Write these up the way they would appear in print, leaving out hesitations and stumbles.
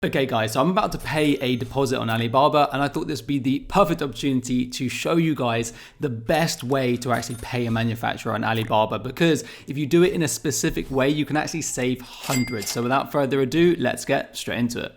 Okay guys, so I'm about to pay a deposit on Alibaba and I thought this would be the perfect opportunity to show you guys the best way to actually pay a manufacturer on Alibaba, because if you do it in a specific way, you can actually save hundreds. So without further ado, let's get straight into it.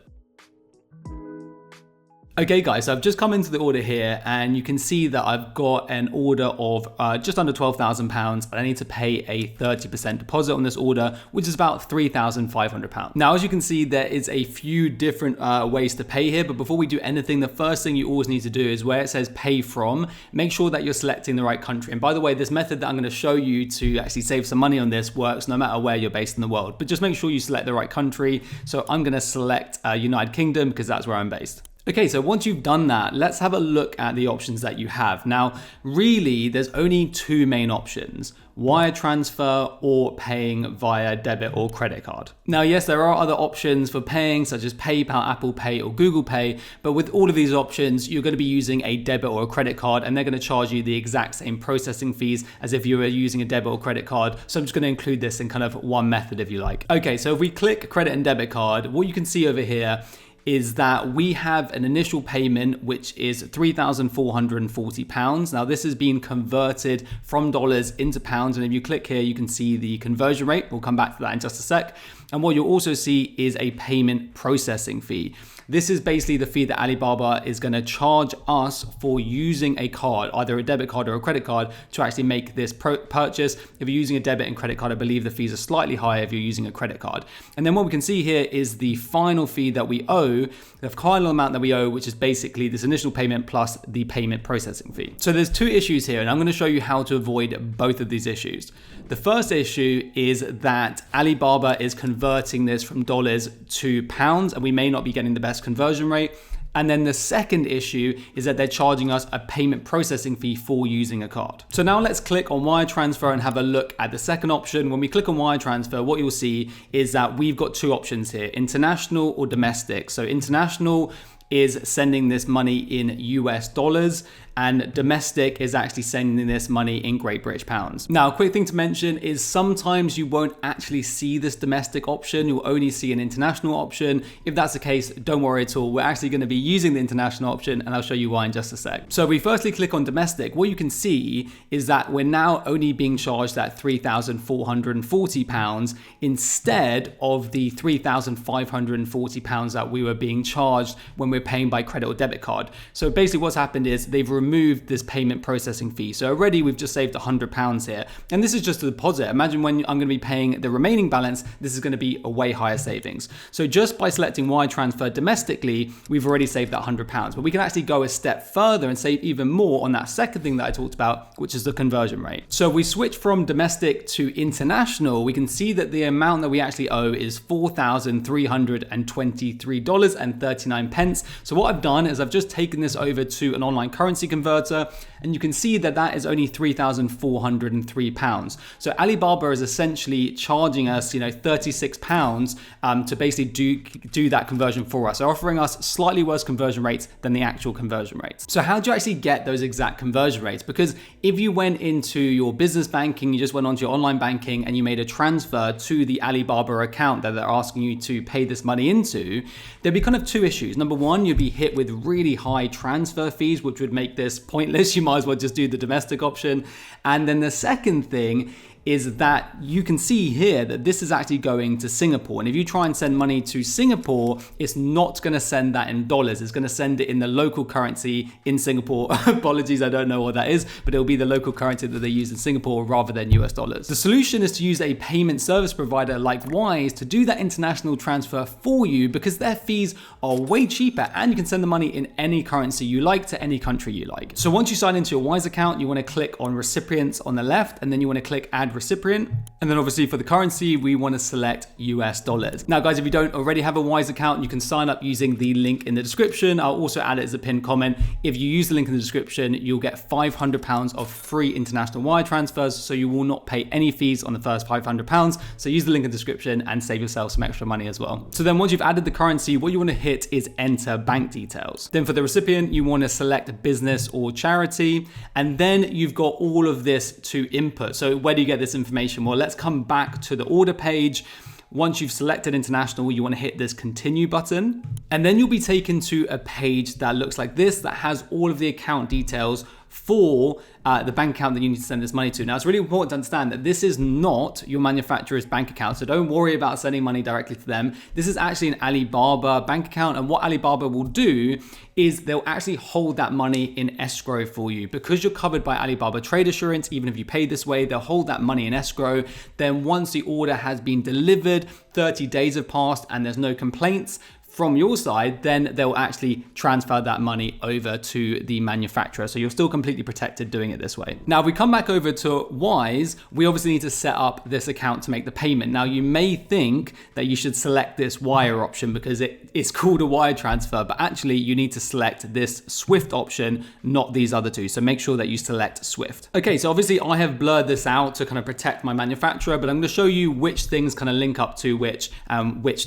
Okay guys, so I've just come into the order here and you can see that I've got an order of just under £12,000 and I need to pay a 30% deposit on this order, which is about £3,500. Now, as you can see, there is a few different ways to pay here, but before we do anything, the first thing you always need to do is where it says pay from, make sure that you're selecting the right country. And by the way, this method that I'm going to show you to actually save some money on this works no matter where you're based in the world, but just make sure you select the right country. So I'm going to select United Kingdom because that's where I'm based. Okay, so once you've done that, let's have a look at the options that you have. Now, really, there's only two main options: wire transfer or paying via debit or credit card. Now, yes, there are other options for paying, such as PayPal, Apple Pay, or Google Pay, but with all of these options, you're going to be using a debit or a credit card, and they're going to charge you the exact same processing fees as if you were using a debit or credit card. So I'm just going to include this in kind of one method if you like. Okay, so if we click credit and debit card, what you can see over here is that we have an initial payment which is £3,440. Now, this has been converted from dollars into pounds, and if you click here, you can see the conversion rate. We'll come back to that in just a sec. And what you'll also see is a payment processing fee. This is basically the fee that Alibaba is going to charge us for using a card, either a debit card or a credit card, to actually make this purchase. If you're using a debit and credit card, I believe the fees are slightly higher if you're using a credit card. And then what we can see here is the final fee that we owe, the final amount that we owe, which is basically this initial payment plus the payment processing fee. So there's two issues here, and I'm going to show you how to avoid both of these issues. The first issue is that Alibaba is converting this from dollars to pounds, and we may not be getting the best conversion rate. And then the second issue is that they're charging us a payment processing fee for using a card. So now let's click on wire transfer and have a look at the second option. When we click on wire transfer, what you'll see is that we've got two options here: international or domestic. So international is sending this money in US dollars, and domestic is actually sending this money in Great British pounds. Now, a quick thing to mention is sometimes you won't actually see this domestic option. You'll only see an international option. If that's the case, don't worry at all. We're actually going to be using the international option, and I'll show you why in just a sec. So if we firstly click on domestic, what you can see is that we're now only being charged that £3,440 instead of the £3,540 that we were being charged when we're paying by credit or debit card. So basically what's happened is they've removed this payment processing fee. So already we've just saved £100 here. And this is just a deposit. Imagine when I'm going to be paying the remaining balance, this is going to be a way higher savings. So just by selecting wire transfer domestically, we've already saved that £100. But we can actually go a step further and save even more on that second thing that I talked about, which is the conversion rate. So if we switch from domestic to international, we can see that the amount that we actually owe is $4,323.39. So what I've done is I've just taken this over to an online currency converter, and you can see that that is only £3,403. So Alibaba is essentially charging us, £36 to basically do that conversion for us. They're offering us slightly worse conversion rates than the actual conversion rates. So how do you actually get those exact conversion rates? Because if you went into your business banking, you just went onto your online banking and you made a transfer to the Alibaba account that they're asking you to pay this money into, there'd be kind of two issues. Number one, you'd be hit with really high transfer fees, which would make this pointless. You might as well just do the domestic option. And then the second thing is that you can see here that this is actually going to Singapore. And if you try and send money to Singapore, it's not going to send that in dollars. It's going to send it in the local currency in Singapore. Apologies, I don't know what that is, but it'll be the local currency that they use in Singapore rather than US dollars. The solution is to use a payment service provider like Wise to do that international transfer for you, because their fees are way cheaper and you can send the money in any currency you like to any country you like. So once you sign into your Wise account, you want to click on recipients on the left, and then you want to click add recipient. And then obviously for the currency, we want to select US dollars. Now guys, if you don't already have a Wise account, you can sign up using the link in the description. I'll also add it as a pinned comment. If you use the link in the description, you'll get £500 of free international wire transfers. So you will not pay any fees on the first £500. So use the link in the description and save yourself some extra money as well. So then once you've added the currency, what you want to hit is enter bank details. Then for the recipient, you want to select business or charity. And then you've got all of this to input. So where do you get this information? Well, let's come back to the order page. Once you've selected international, you want to hit this continue button. And then you'll be taken to a page that looks like this, that has all of the account details for the bank account that you need to send this money to. Now, it's really important to understand that this is not your manufacturer's bank account, so don't worry about sending money directly to them. This is actually an Alibaba bank account, and what Alibaba will do is they'll actually hold that money in escrow for you. Because you're covered by Alibaba Trade Assurance, even if you pay this way, they'll hold that money in escrow. Then once the order has been delivered, 30 days have passed and there's no complaints from your side, then they'll actually transfer that money over to the manufacturer. So you're still completely protected doing it this way. Now, if we come back over to Wise, we obviously need to set up this account to make the payment. Now, you may think that you should select this wire option because it's called a wire transfer, but actually you need to select this Swift option, not these other two. So make sure that you select Swift. Okay, so obviously I have blurred this out to kind of protect my manufacturer, but I'm gonna show you which things kind of link up to which,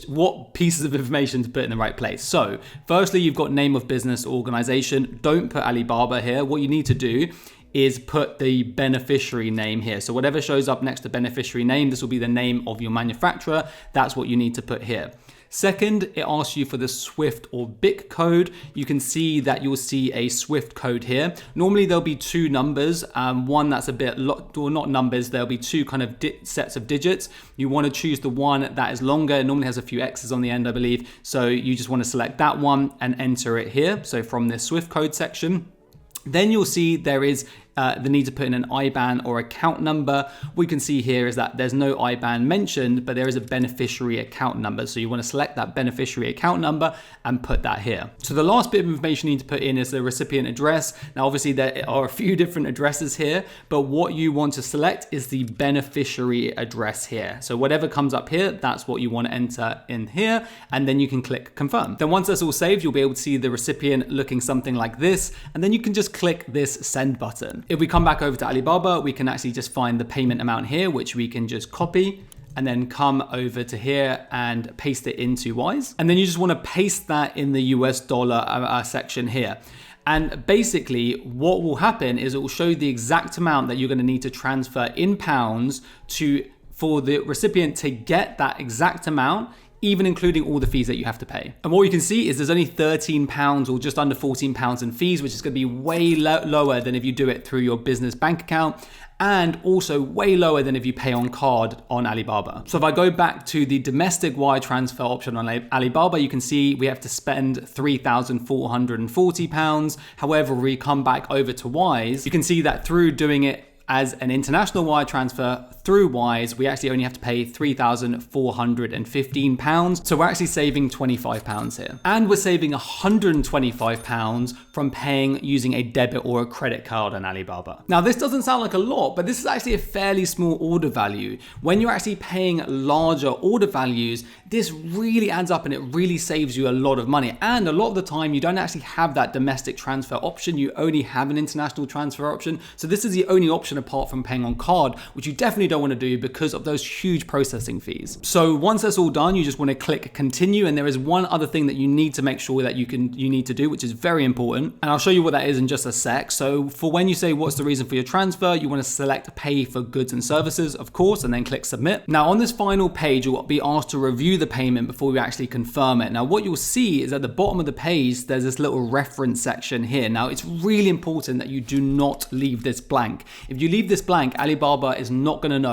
what pieces of information to put in the right place. So firstly, you've got name of business organization. Don't put Alibaba here. What you need to do is put the beneficiary name here. So whatever shows up next to beneficiary name, this will be the name of your manufacturer. That's what you need to put here. Second, it asks you for the Swift or BIC code. You can see that you'll see a Swift code here. Normally there'll be two numbers, one that's a bit, or not numbers, there'll be two kind of sets of digits. You want to choose the one that is longer. It normally has a few X's on the end, I believe. So you just want to select that one and enter it here. So from this Swift code section. Then you'll see there is the need to put in an IBAN or account number. What you can see here is that there's no IBAN mentioned, but there is a beneficiary account number. So you want to select that beneficiary account number and put that here. So the last bit of information you need to put in is the recipient address. Now, obviously there are a few different addresses here, but what you want to select is the beneficiary address here. So whatever comes up here, that's what you want to enter in here. And then you can click confirm. Then once that's all saved, you'll be able to see the recipient looking something like this. And then you can just click this send button. If we come back over to Alibaba, we can actually just find the payment amount here, which we can just copy and then come over to here and paste it into Wise. And then you just want to paste that in the US dollar section here. And basically what will happen is it will show the exact amount that you're going to need to transfer in pounds for the recipient to get that exact amount, even including all the fees that you have to pay. And what you can see is there's only £13 or just under £14 in fees, which is going to be way lower than if you do it through your business bank account, and also way lower than if you pay on card on Alibaba. So if I go back to the domestic wire transfer option on Alibaba, you can see we have to spend £3,440. However, we come back over to Wise, you can see that through doing it as an international wire transfer through Wise, we actually only have to pay £3,415. So we're actually saving £25 here. And we're saving £125 from paying using a debit or a credit card on Alibaba. Now, this doesn't sound like a lot, but this is actually a fairly small order value. When you're actually paying larger order values, this really adds up and it really saves you a lot of money. And a lot of the time, you don't actually have that domestic transfer option. You only have an international transfer option. So this is the only option apart from paying on card, which you definitely don't want to do because of those huge processing fees. So once that's all done, you just want to click continue. And there is one other thing that you need to make sure that you need to do, which is very important. And I'll show you what that is in just a sec. So for when you say what's the reason for your transfer, you want to select pay for goods and services, of course, and then click submit. Now on this final page, you'll be asked to review the payment before we actually confirm it. Now what you'll see is at the bottom of the page, there's this little reference section here. Now it's really important that you do not leave this blank. If you leave this blank, Alibaba is not going to know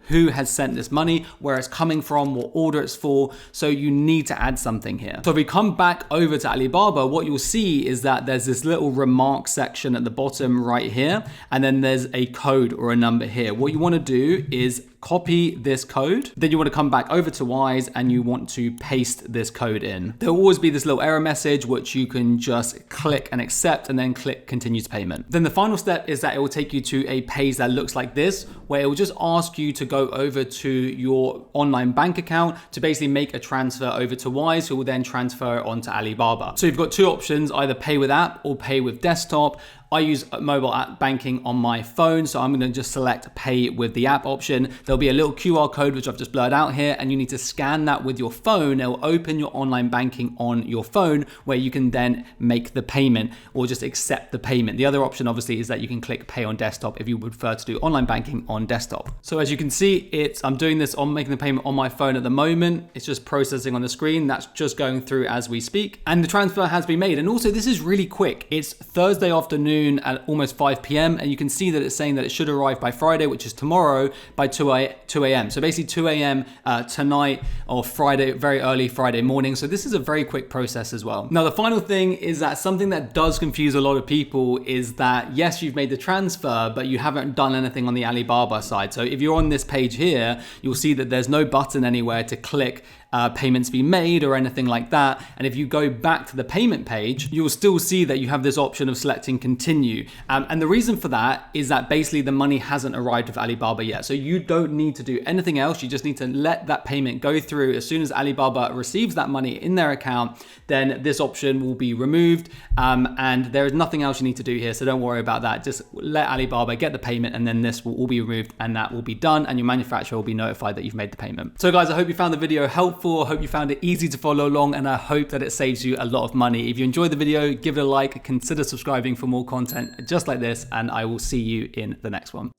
who has sent this money, where it's coming from, what order it's for. So you need to add something here. So if we come back over to Alibaba, what you'll see is that there's this little remark section at the bottom right here. And then there's a code or a number here. What you want to do is copy this code. Then you want to come back over to Wise and you want to paste this code in. There'll always be this little error message, which you can just click and accept and then click continue to payment. Then the final step is that it will take you to a page that looks like this, where it will just ask you to go over to your online bank account to basically make a transfer over to Wise, who will then transfer it onto Alibaba. So you've got two options, either pay with app or pay with desktop. I use mobile app banking on my phone, so I'm going to just select pay with the app option. There'll be a little QR code, which I've just blurred out here, and you need to scan that with your phone. It'll open your online banking on your phone where you can then make the payment or just accept the payment. The other option obviously is that you can click pay on desktop if you would prefer to do online banking on desktop. So as you can see, I'm doing this on making the payment on my phone at the moment. It's just processing on the screen. That's just going through as we speak. And the transfer has been made. And also this is really quick. It's Thursday afternoon at almost 5 p.m. and you can see that it's saying that it should arrive by Friday, which is tomorrow, by 2 a.m. So basically 2 a.m. Tonight or Friday, very early Friday morning. So this is a very quick process as well. Now the final thing is that something that does confuse a lot of people is that yes, you've made the transfer, but you haven't done anything on the Alibaba side. So if you're on this page here, you'll see that there's no button anywhere to click payments be made or anything like that. And if you go back to the payment page, you'll still see that you have this option of selecting continue. And the reason for that is that basically the money hasn't arrived with Alibaba yet. So you don't need to do anything else. You just need to let that payment go through. As soon as Alibaba receives that money in their account, then this option will be removed. And there is nothing else you need to do here. So don't worry about that. Just let Alibaba get the payment and then this will all be removed and that will be done. And your manufacturer will be notified that you've made the payment. So guys, I hope you found the video helpful. I hope you found it easy to follow along and I hope that it saves you a lot of money. If you enjoyed the video, give it a like, consider subscribing for more content just like this, and I will see you in the next one.